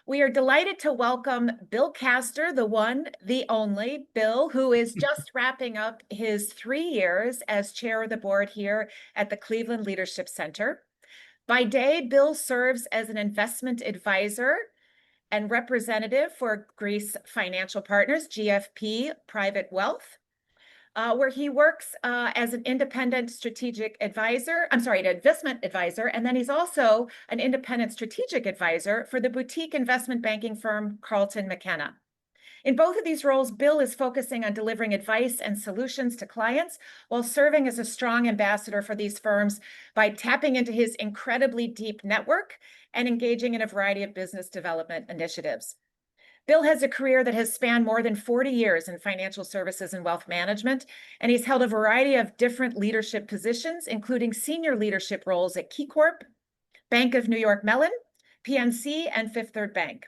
We are delighted to welcome Bill Castor, the one, the only Bill, who is just wrapping up his 3 years as chair of the board here at the Cleveland Leadership Center. By day, Bill serves as an investment advisor and representative for Greece Financial Partners, GFP Private Wealth, where he works as an independent strategic advisor, an investment advisor, and then he's also an independent strategic advisor for the boutique investment banking firm Carlton McKenna. In both of these roles, Bill is focusing on delivering advice and solutions to clients while serving as a strong ambassador for these firms by tapping into his incredibly deep network and engaging in a variety of business development initiatives. Bill has a career that has spanned more than 40 years in financial services and wealth management, and he's held a variety of different leadership positions, including senior leadership roles at KeyCorp, Bank of New York Mellon, PNC, and Fifth Third Bank.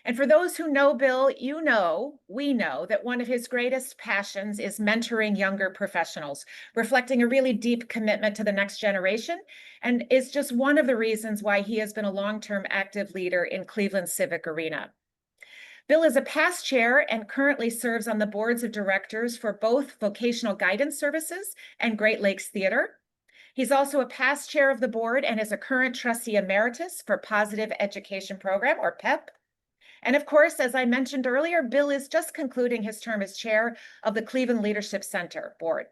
And for those who know Bill, we know that one of his greatest passions is mentoring younger professionals, reflecting a really deep commitment to the next generation, and is just one of the reasons why he has been a long-term active leader in Cleveland's civic arena. Bill is a past chair and currently serves on the boards of directors for both Vocational Guidance Services and Great Lakes Theater. He's also a past chair of the board and is a current trustee emeritus for Positive Education Program, or PEP. And of course, as I mentioned earlier, Bill is just concluding his term as chair of the Cleveland Leadership Center board.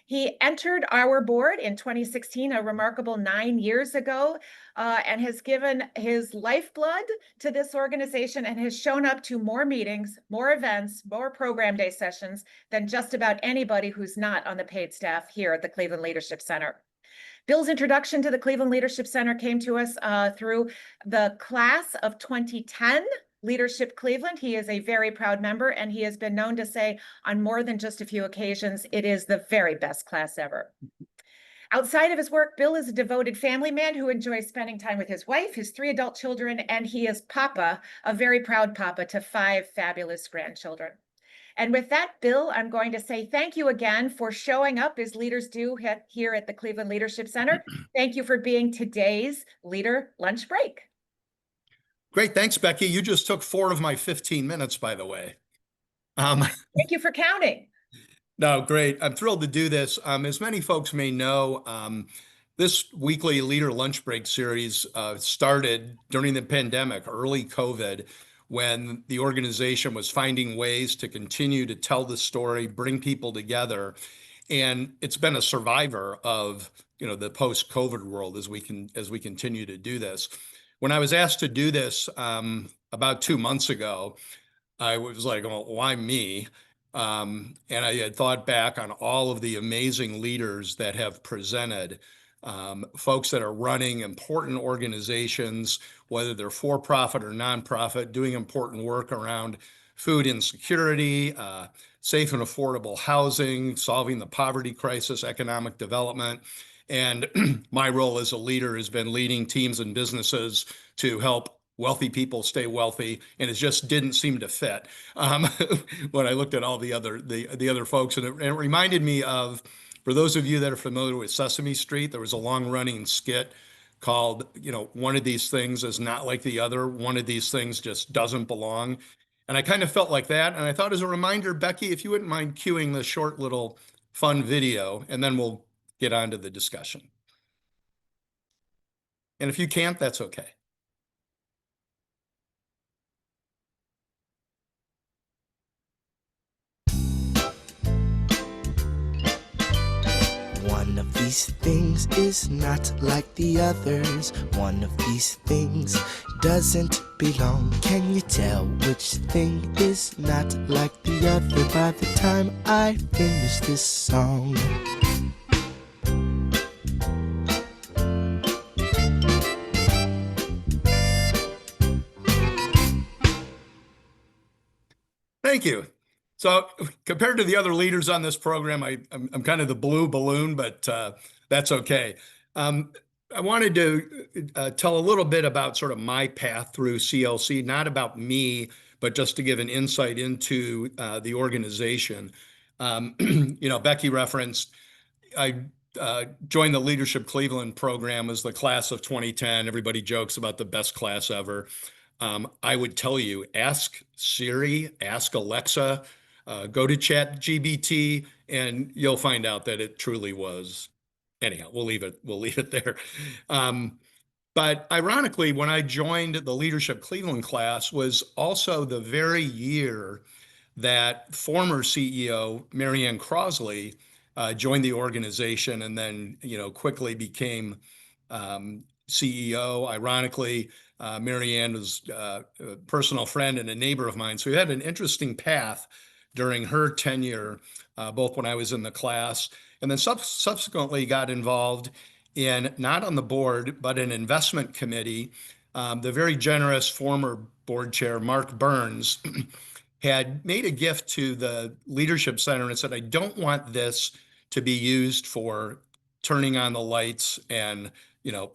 He entered our board in 2016, a remarkable 9 years ago, and has given his lifeblood to this organization and has shown up to more meetings, more events, more program day sessions than just about anybody who's not on the paid staff here at the Cleveland Leadership Center. Bill's introduction to the Cleveland Leadership Center came to us through the class of 2010, Leadership Cleveland. He is a very proud member, and he has been known to say on more than just a few occasions, it is the very best class ever. Outside of his work, Bill is a devoted family man who enjoys spending time with his wife, his 3 adult children, and he is papa, a very proud papa to 5 fabulous grandchildren. And with that, Bill, I'm going to say thank you again for showing up as leaders do here at the Cleveland Leadership Center. Thank you for being today's leader lunch break. Great. Thanks, Becky. You just took 4 of my 15 minutes, by the way. Thank you for counting. No, great. I'm thrilled to do this. As many folks may know, this weekly Leader Lunch Break series started during the pandemic, early COVID, when the organization was finding ways to continue to tell the story, bring people together. And it's been a survivor of, the post-COVID world as we continue to do this. When I was asked to do this about 2 months ago, I was like, well, why me? And I had thought back on all of the amazing leaders that have presented, folks that are running important organizations, whether they're for-profit or nonprofit, doing important work around food insecurity, safe and affordable housing, solving the poverty crisis, economic development. And my role as a leader has been leading teams and businesses to help wealthy people stay wealthy, and it just didn't seem to fit when I looked at all the other folks. And it reminded me of, for those of you that are familiar with Sesame Street, there was a long-running skit called, one of these things is not like the other. One of these things just doesn't belong. And I kind of felt like that. And I thought, as a reminder, Becky, if you wouldn't mind cueing the short little fun video, and then we'll get on to the discussion. And if you can't, that's okay. One of these things is not like the others. One of these things doesn't belong. Can you tell which thing is not like the other by the time I finish this song? Thank you. So compared to the other leaders on this program, I'm kind of the blue balloon, but that's okay. I wanted to tell a little bit about sort of my path through CLC, not about me, but just to give an insight into the organization. Becky referenced, I joined the Leadership Cleveland program as the class of 2010. Everybody jokes about the best class ever. I would tell you, ask Siri, ask Alexa, go to ChatGPT, and you'll find out that it truly was. Anyhow, we'll leave it there. But ironically, when I joined the Leadership Cleveland class was also the very year that former CEO Marianne Crosley joined the organization and then, quickly became CEO. Ironically, Marianne was a personal friend and a neighbor of mine. So we had an interesting path during her tenure, both when I was in the class and then subsequently got involved in, not on the board, but an investment committee. The very generous former board chair, Mark Burns, had made a gift to the Leadership Center and said, I don't want this to be used for turning on the lights and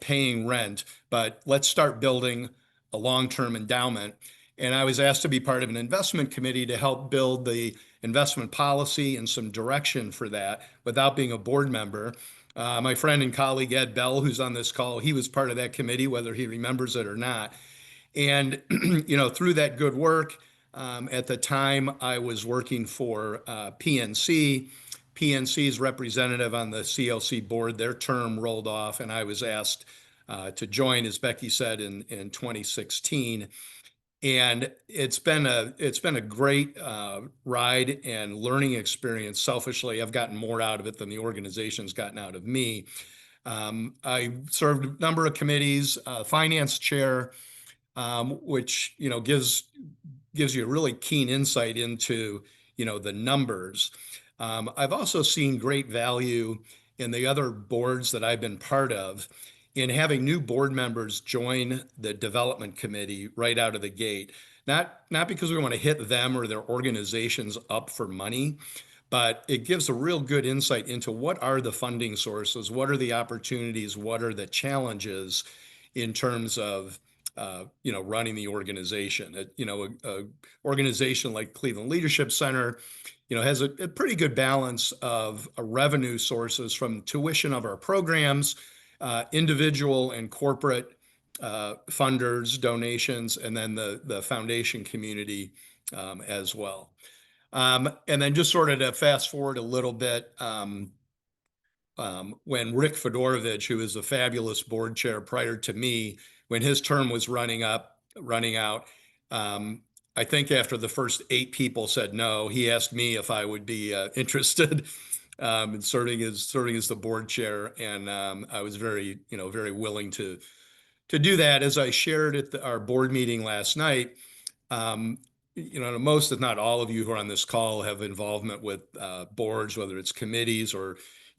paying rent, but let's start building a long-term endowment. And I was asked to be part of an investment committee to help build the investment policy and some direction for that without being a board member. My friend and colleague Ed Bell, who's on this call, he was part of that committee, whether he remembers it or not. And through that good work, at the time I was working for PNC. PNC's representative on the CLC board, their term rolled off, and I was asked to join, as Becky said, in 2016. And it's been a great ride and learning experience. Selfishly, I've gotten more out of it than the organization's gotten out of me. I served a number of committees, finance chair, which gives you a really keen insight into the numbers. I've also seen great value in the other boards that I've been part of in having new board members join the development committee right out of the gate. Not because we want to hit them or their organizations up for money, but it gives a real good insight into what are the funding sources, what are the opportunities, what are the challenges in terms of running the organization. A organization like Cleveland Leadership Center, has a pretty good balance of revenue sources from tuition of our programs, individual and corporate funders, donations, and then the foundation community as well. And then just sort of to fast forward a little bit, when Rick Fedorovich, who is a fabulous board chair prior to me, when his term was running out, I think after the first 8 people said no, he asked me if I would be interested in serving as the board chair, and I was very willing to do that. As I shared at our board meeting last night, most, if not all of you who are on this call have involvement with boards, whether it's committees or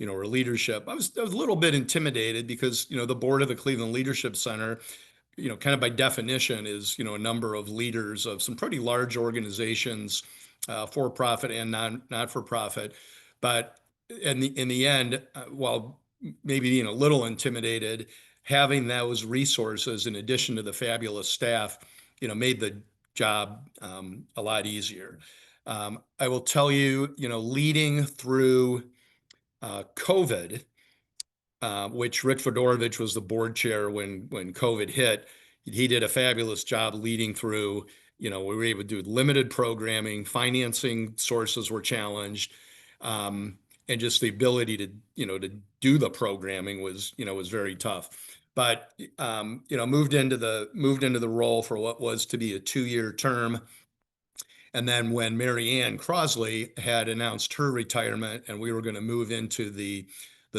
or leadership. I was a little bit intimidated because the board of the Cleveland Leadership Center, kind of by definition is a number of leaders of some pretty large organizations, for profit and not for profit. But in the end, while maybe being a little intimidated, having those resources in addition to the fabulous staff, made the job a lot easier. I will tell you, leading through COVID, which Rick Fedorovich was the board chair when COVID hit. He did a fabulous job leading through. We were able to do limited programming, financing sources were challenged, and just the ability to to do the programming was very tough. But moved into the role for what was to be a 2-year term. And then when Marianne Crosley had announced her retirement and we were going to move into the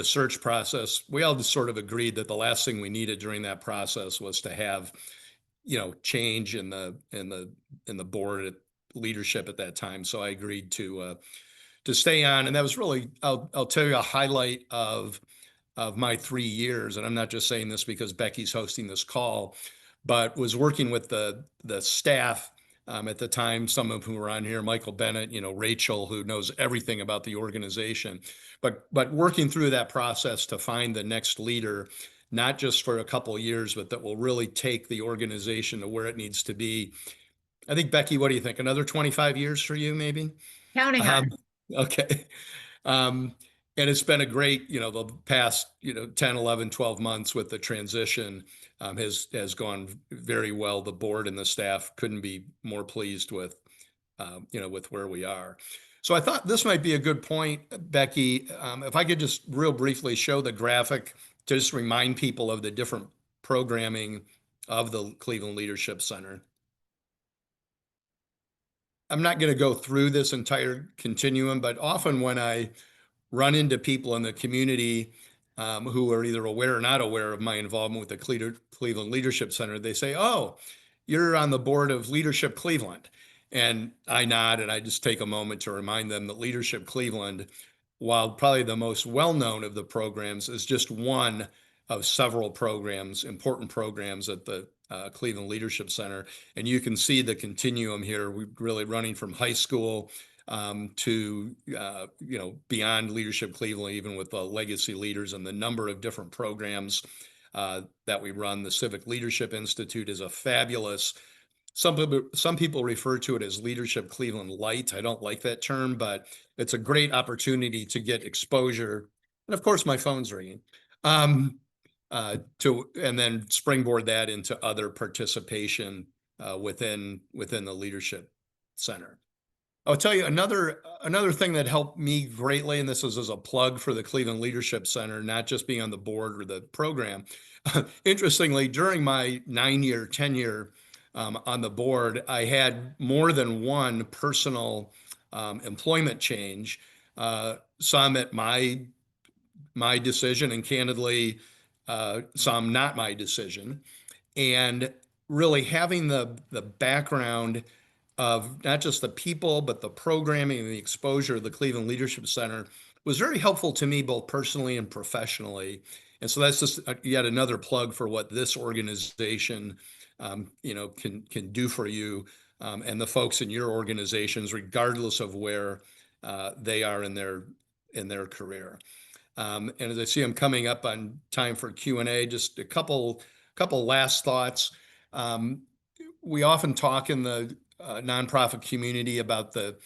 search process, we all just sort of agreed that the last thing we needed during that process was to have, change in the board leadership at that time. So I agreed to stay on, and that was really, I'll tell you, a highlight of my 3 years. And I'm not just saying this because Becky's hosting this call, but was working with the staff. At the time, some of whom were on here, Michael Bennett, Rachel, who knows everything about the organization, but working through that process to find the next leader, not just for a couple of years, but that will really take the organization to where it needs to be. I think, Becky, what do you think? Another 25 years for you, maybe? Counting on it. Okay. And it's been a great, the past, 10, 11, 12 months with the transition has gone very well. The board and the staff couldn't be more pleased with, with where we are. So I thought this might be a good point, Becky, if I could just real briefly show the graphic to just remind people of the different programming of the Cleveland Leadership Center. I'm not going to go through this entire continuum, but often when I run into people in the community who are either aware or not aware of my involvement with the Cleveland Leadership Center, they say, "Oh, you're on the board of Leadership Cleveland." And I nod and I just take a moment to remind them that Leadership Cleveland, while probably the most well-known of the programs, is just one of several programs, important programs at the Cleveland Leadership Center. And you can see the continuum here. We're really running from high school to beyond Leadership Cleveland, even with the legacy leaders and the number of different programs that we run. The Civic Leadership Institute is a fabulous. Some people refer to it as Leadership Cleveland Light. I don't like that term, but it's a great opportunity to get exposure. And of course, my phone's ringing. And then springboard that into other participation within the Leadership Center. I'll tell you another thing that helped me greatly, and this is as a plug for the Cleveland Leadership Center, not just being on the board or the program. Interestingly, during my 9-year tenure on the board, I had more than one personal employment change, some at my decision, and candidly, some not my decision. And really having the background of not just the people, but the programming and the exposure of the Cleveland Leadership Center was very helpful to me, both personally and professionally. And so that's just yet another plug for what this organization, can do for you and the folks in your organizations, regardless of where they are in their career. And as I see I'm coming up on time for Q&A, just a couple last thoughts. We often talk in the nonprofit community about the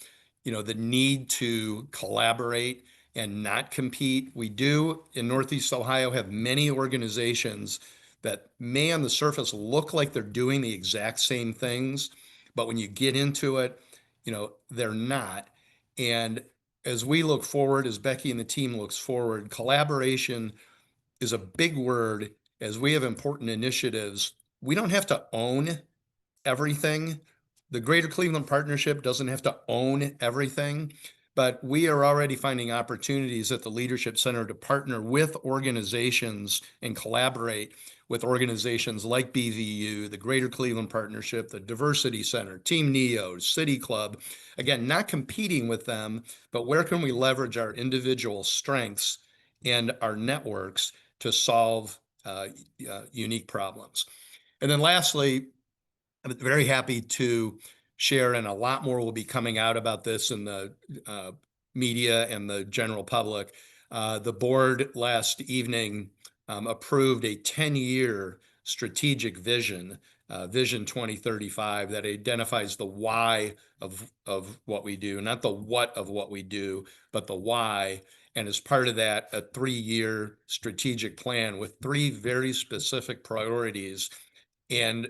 need to collaborate and not compete. We do in Northeast Ohio have many organizations that may on the surface look like they're doing the exact same things, but when you get into it, they're not. And as we look forward, as Becky and the team looks forward, collaboration is a big word. As we have important initiatives, we don't have to own everything. The Greater Cleveland Partnership doesn't have to own everything, but we are already finding opportunities at the Leadership Center to partner with organizations and collaborate with organizations like BVU, the Greater Cleveland Partnership, the Diversity Center, Team NEO, City Club. Again, not competing with them, but where can we leverage our individual strengths and our networks to solve unique problems? And then lastly, I'm very happy to share, and a lot more will be coming out about this in the media and the general public. The board last evening approved a 10-year strategic vision, Vision 2035, that identifies the why of what we do, not the what of what we do, but the why. And as part of that, a 3-year strategic plan with 3 very specific priorities. And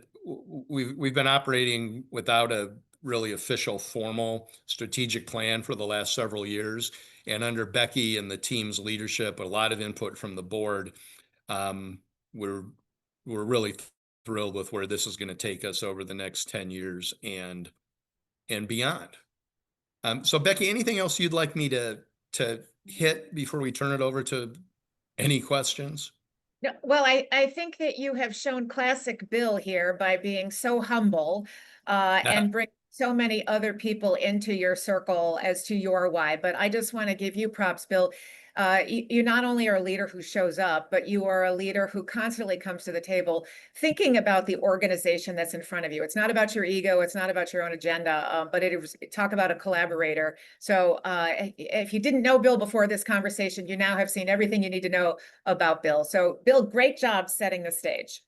we've been operating without a really official formal strategic plan for the last several years. And under Becky and the team's leadership, a lot of input from the board, we're really thrilled with where this is going to take us over the next 10 years and beyond. So Becky, anything else you'd like me to hit before we turn it over to any questions? No, well, I think that you have shown classic Bill here by being so humble and bring so many other people into your circle as to your why. But I just want to give you props, Bill. You not only are a leader who shows up, but you are a leader who constantly comes to the table thinking about the organization that's in front of you. It's not about your ego. It's not about your own agenda, but talk about a collaborator. So if you didn't know Bill before this conversation, you now have seen everything you need to know about Bill. So Bill, great job setting the stage.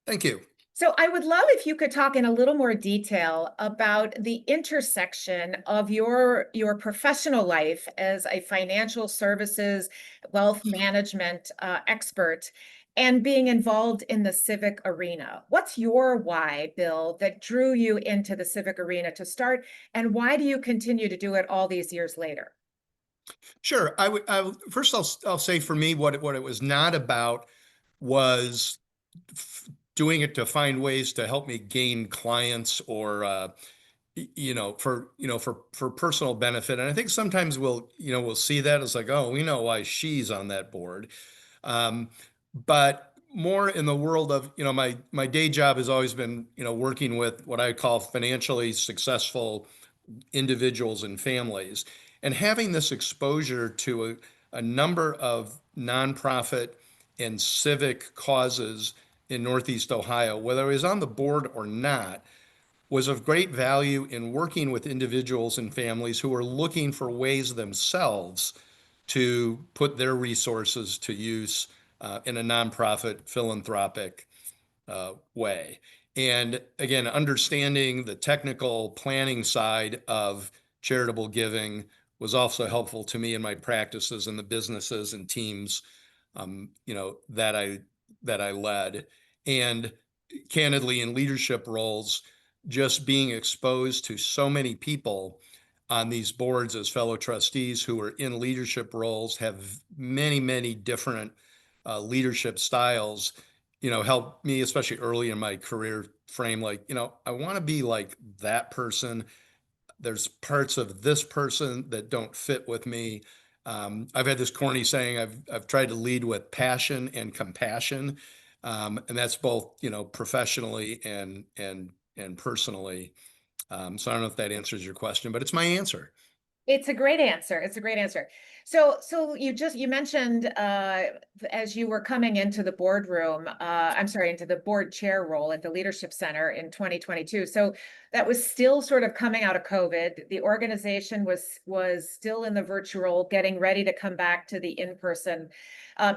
Thank you. So I would love if you could talk in a little more detail about the intersection of your professional life as a financial services wealth management expert and being involved in the civic arena. What's your why, Bill, that drew you into the civic arena to start, and why do you continue to do it all these years later? Sure. First, I'll say for me, what it was not about was doing it to find ways to help me gain clients or, for personal benefit. And I think sometimes we'll see that as like, oh, we know why she's on that board. Um, but more in the world of, my day job has always been, working with what I call financially successful individuals and families. And having this exposure to a number of nonprofit and civic causes in Northeast Ohio, whether I was on the board or not, was of great value in working with individuals and families who are looking for ways themselves to put their resources to use in a nonprofit philanthropic way. And again, understanding the technical planning side of charitable giving was also helpful to me in my practices and the businesses and teams, that I led. And candidly, in leadership roles, just being exposed to so many people on these boards as fellow trustees who are in leadership roles, have many, many different leadership styles, helped me, especially early in my career frame. Like, I want to be like that person. There's parts of this person that don't fit with me. I've had this corny saying, I've tried to lead with passion and compassion. And that's both, professionally and personally. So I don't know if that answers your question, but it's my answer. It's a great answer. It's a great answer. So you mentioned as you were coming into the boardroom, I'm sorry, into the board chair role at the Leadership Center in 2022. So that was still sort of coming out of COVID. The organization was still in the virtual, getting ready to come back to the in-person.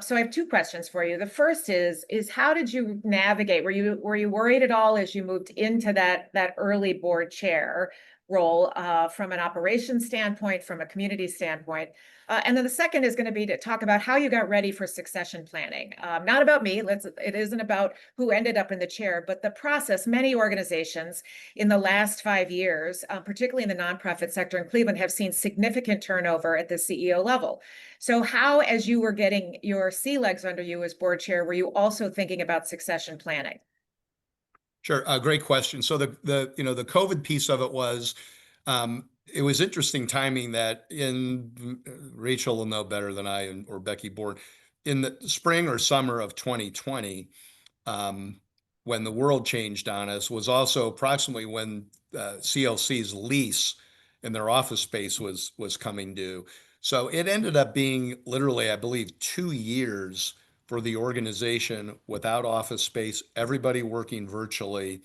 So I have two questions for you. The first is how did you navigate? Were you worried at all as you moved into that early board chair role from an operations standpoint, from a community standpoint? And then the second is going to be to talk about how you got ready for succession planning. Not about me, it isn't about who ended up in the chair, but the process. Many organizations in the last 5 years, particularly in the nonprofit sector in Cleveland, have seen significant turnover at the CEO level. So how, as you were getting your sea legs under you as board chair, were you also thinking about succession planning? Sure. Great question. So the COVID piece of it it was interesting timing that Rachel will know better than I or Becky Board, in the spring or summer of 2020, when the world changed on us, was also approximately when CLC's lease in their office space was coming due. So it ended up being literally, I believe, 2 years for the organization without office space, everybody working virtually.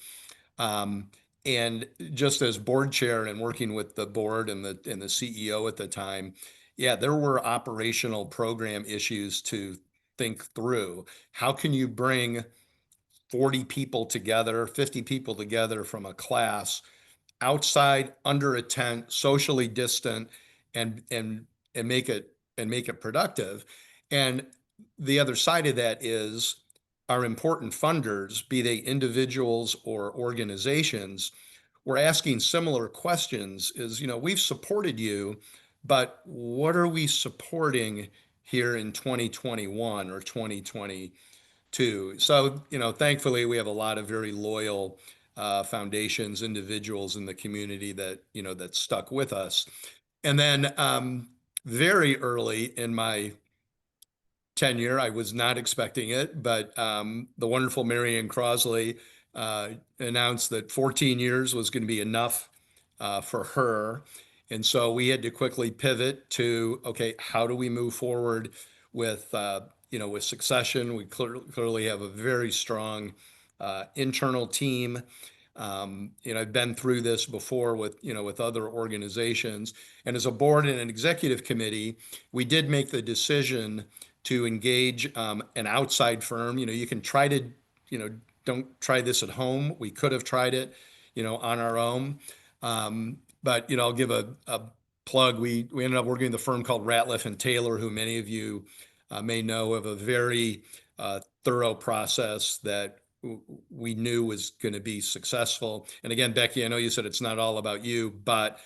Um, and just as board chair and working with the board and the CEO at the time, yeah, there were operational program issues to think through. How can you bring 40 people together, 50 people together from a class outside under a tent, socially distant, and make it productive? And the other side of that is our important funders, be they individuals or organizations, were asking similar questions. We've supported you, but what are we supporting here in 2021 or 2022? So, thankfully, we have a lot of very loyal foundations, individuals in the community that stuck with us. And then very early in my tenure, I was not expecting it, but the wonderful Marianne Crosley announced that 14 years was going to be enough for her. And so we had to quickly pivot to, okay, how do we move forward with, with succession? We clearly have a very strong internal team. I've been through this before with other organizations. And as a board and an executive committee, we did make the decision to engage an outside firm. You can try to, don't try this at home. We could have tried it, on our own. But, I'll give a plug. We ended up working with a firm called Ratliff and Taylor, who many of you may know, of a very thorough process that we knew was going to be successful. And again, Becky, I know you said it's not all about you, but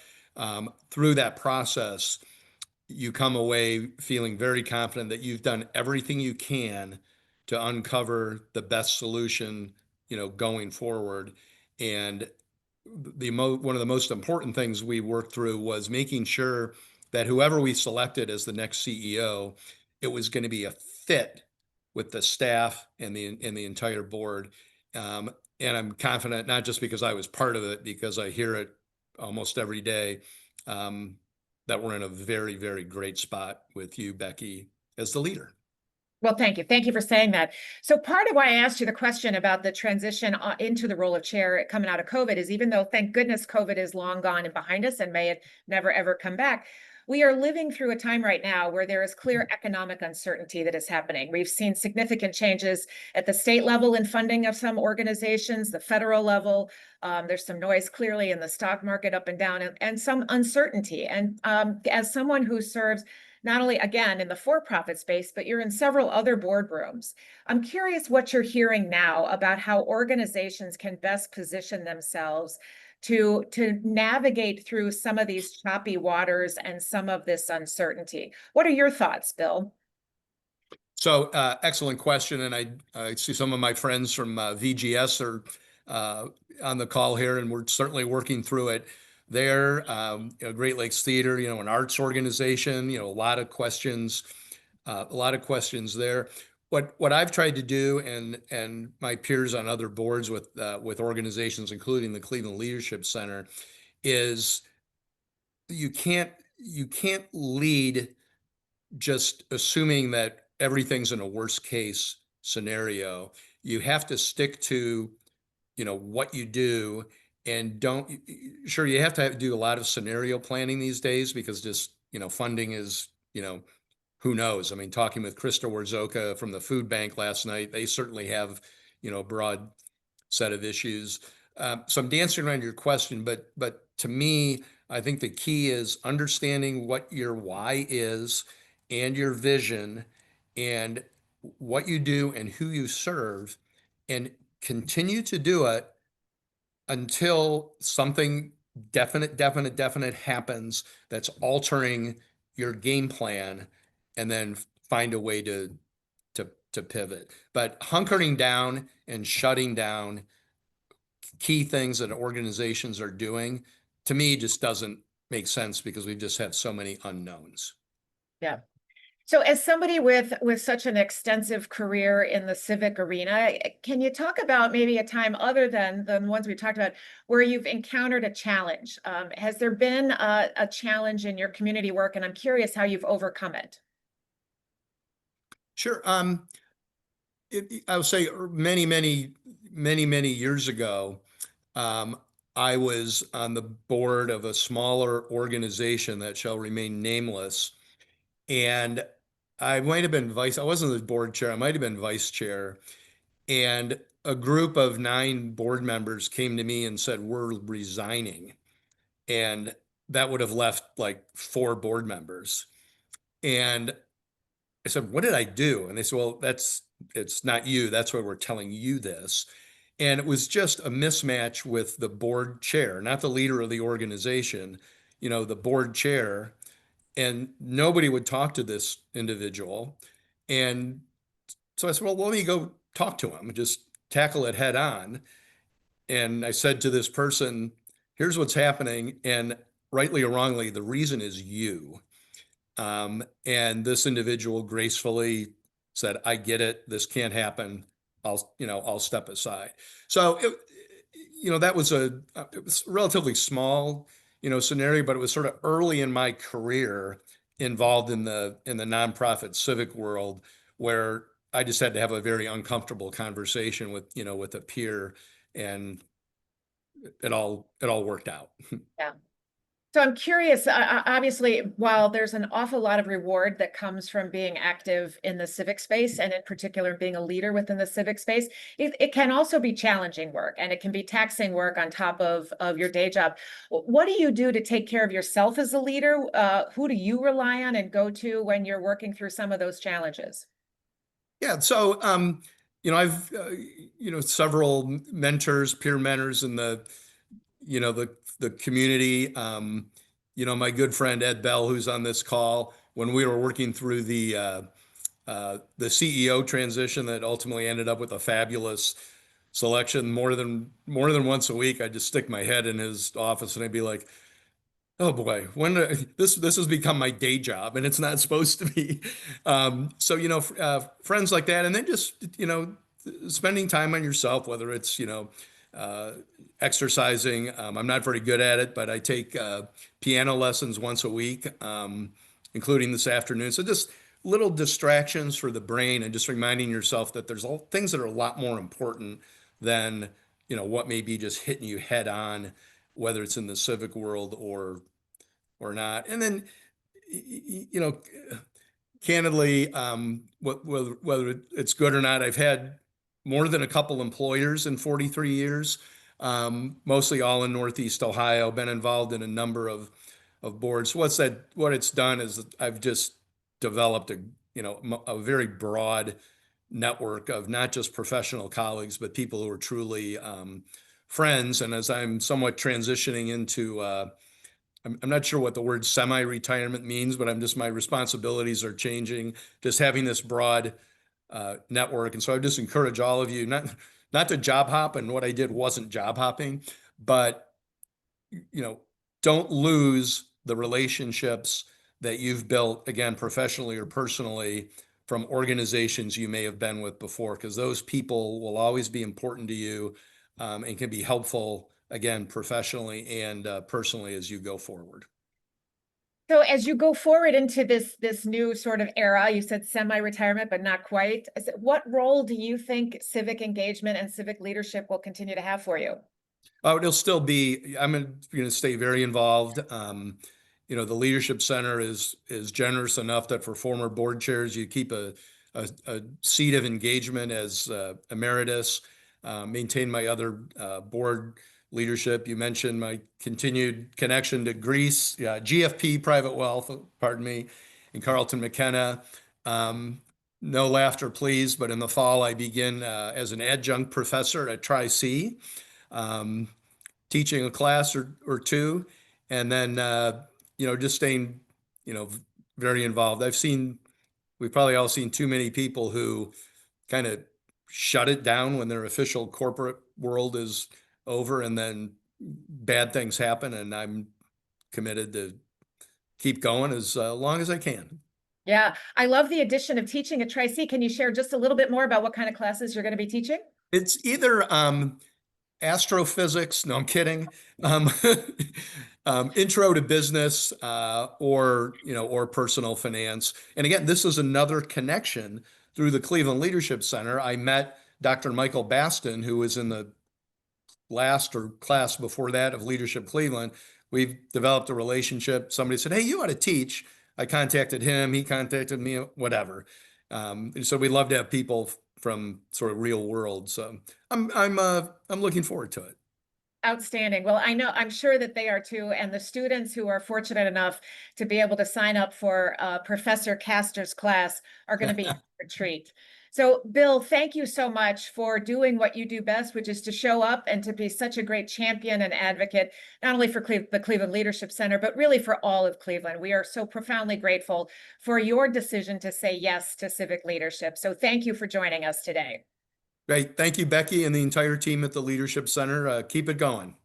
through that process, you come away feeling very confident that you've done everything you can to uncover the best solution, going forward. And one of the most important things we worked through was making sure that whoever we selected as the next CEO, it was going to be a fit with the staff and the entire board. And I'm confident, not just because I was part of it, because I hear it almost every day, that we're in a very, very great spot with you, Becky, as the leader. Well, thank you. Thank you for saying that. So part of why I asked you the question about the transition into the role of chair coming out of COVID is, even though, thank goodness, COVID is long gone and behind us and may it never, ever come back, we are living through a time right now where there is clear economic uncertainty that is happening. We've seen significant changes at the state level in funding of some organizations, the federal level. There's some noise clearly in the stock market up and down, and some uncertainty. And as someone who serves not only, again, in the for-profit space, but you're in several other boardrooms, I'm curious what you're hearing now about how organizations can best position themselves to navigate through some of these choppy waters and some of this uncertainty. What are your thoughts, Bill? So excellent question. And I see some of my friends from VGS are on the call here, and we're certainly working through it. They're Great Lakes Theater, an arts organization, a lot of questions there. What I've tried to do, and my peers on other boards with organizations, including the Cleveland Leadership Center, is you can't lead just assuming that everything's in a worst case scenario. You have to stick to, what you do, and sure, you have to do a lot of scenario planning these days, because just, funding is, who knows? I mean, talking with Krista Warzoka from the food bank last night, they certainly have, a broad set of issues. So I'm dancing around your question, but to me, I think the key is understanding what your why is and your vision and what you do and who you serve, and continue to do it until something definite happens that's altering your game plan, and then find a way to pivot. But hunkering down and shutting down key things that organizations are doing, to me, just doesn't make sense, because we just have so many unknowns. Yeah. So as somebody with such an extensive career in the civic arena, can you talk about maybe a time other than the ones we talked about where you've encountered a challenge? Has there been a challenge in your community work? And I'm curious how you've overcome it. Sure. I would say many years ago, I was on the board of a smaller organization that shall remain nameless. And I might have been I wasn't the board chair, I might have been vice chair. And a group of 9 board members came to me and said, "We're resigning." And that would have left like 4 board members. And I said, "What did I do?" And they said, "Well, it's not you. That's why we're telling you this." And it was just a mismatch with the board chair, not the leader of the organization, the board chair. And nobody would talk to this individual. And so I said, "Well, let me go talk to him and just tackle it head on." And I said to this person, "Here's what's happening. And rightly or wrongly, the reason is you." And this individual gracefully said, "I get it. This can't happen. I'll step aside." So, that was it was relatively small, scenario, but it was sort of early in my career involved in the nonprofit civic world, where I just had to have a very uncomfortable conversation with a peer, and it all worked out. Yeah. So I'm curious, obviously, while there's an awful lot of reward that comes from being active in the civic space, and in particular being a leader within the civic space, it can also be challenging work, and it can be taxing work on top of your day job. What do you do to take care of yourself as a leader? Who do you rely on and go to when you're working through some of those challenges? Yeah, so I've several mentors, peer mentors in the the community. My good friend Ed Bell, who's on this call, when we were working through the CEO transition that ultimately ended up with a fabulous selection. More than once a week, I'd just stick my head in his office and I'd be like, "Oh boy, when this has become my day job, and it's not supposed to be." So friends like that, and then just spending time on yourself, whether it's uh, exercising. I'm not very good at it, but I take piano lessons once a week, including this afternoon. So just little distractions for the brain, and just reminding yourself that there's all things that are a lot more important than what may be just hitting you head on, whether it's in the civic world or not. And then candidly, whether it's good or not, I've had more than a couple employers in 43 years, mostly all in Northeast Ohio. Been involved in a number of boards. What it's done is I've just developed a very broad network of not just professional colleagues, but people who are truly friends. And as I'm somewhat transitioning into I'm not sure what the word semi-retirement means, but my responsibilities are changing, just having this broad network. And so I just encourage all of you not to job hop, and what I did wasn't job hopping, but don't lose the relationships that you've built, again, professionally or personally, from organizations you may have been with before, because those people will always be important to you, and can be helpful, again, professionally and personally as you go forward. So as you go forward into this new sort of era, you said semi-retirement, but not quite. What role do you think civic engagement and civic leadership will continue to have for you? Oh, it'll still be. I'm going to stay very involved. The Leadership Center is generous enough that for former board chairs, you keep a seat of engagement as emeritus. Maintain my other board leadership. You mentioned my continued connection to Greece, GFP Private Wealth, pardon me, and Carlton McKenna. No laughter, please, but in the fall, I begin as an adjunct professor at Tri-C, teaching a class or two, and then, just staying, very involved. We've probably all seen too many people who kind of shut it down when their official corporate world is over, and then bad things happen. And I'm committed to keep going as long as I can. Yeah, I love the addition of teaching at Tri-C. Can you share just a little bit more about what kind of classes you're going to be teaching? It's either astrophysics, no, I'm kidding, um, intro to business, or personal finance. And again, this is another connection through the Cleveland Leadership Center. I met Dr. Michael Baston, who was in the last or class before that of Leadership Cleveland. We've developed a relationship. Somebody said, "Hey, you ought to teach." I contacted him. He contacted me. Whatever. So we love to have people from sort of real world. So I'm looking forward to it. Outstanding. Well, I'm sure that they are too. And the students who are fortunate enough to be able to sign up for Professor Castor's class are going to be a treat. So, Bill, thank you so much for doing what you do best, which is to show up and to be such a great champion and advocate, not only for the Cleveland Leadership Center, but really for all of Cleveland. We are so profoundly grateful for your decision to say yes to civic leadership. So thank you for joining us today. Great. Thank you, Becky, and the entire team at the Leadership Center. Keep it going.